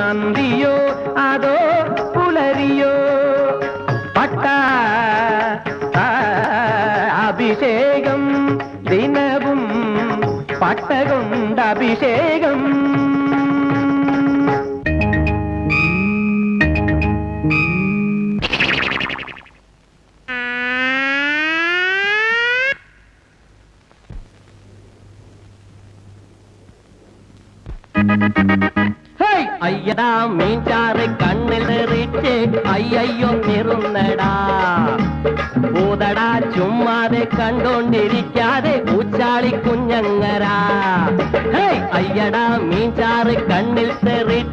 നന്ദിയോ അതോ പുലരിയോ അഭിഷേകം ദിനവും പട്ടകൊണ്ടഭിഷേകം. അയ്യടാ മീൻചാറ് കണ്ണിൽ നിറിച്ച് അയ്യോ നിറുന്നടാ. പൂതടാ ചുമ്മാതെ കണ്ടോണ്ടിരിക്കാതെ ഊച്ചാളി കുഞ്ഞങ്ങരാ. അയ്യടാ മീൻചാറ് കണ്ണിൽ തെറിച്ച്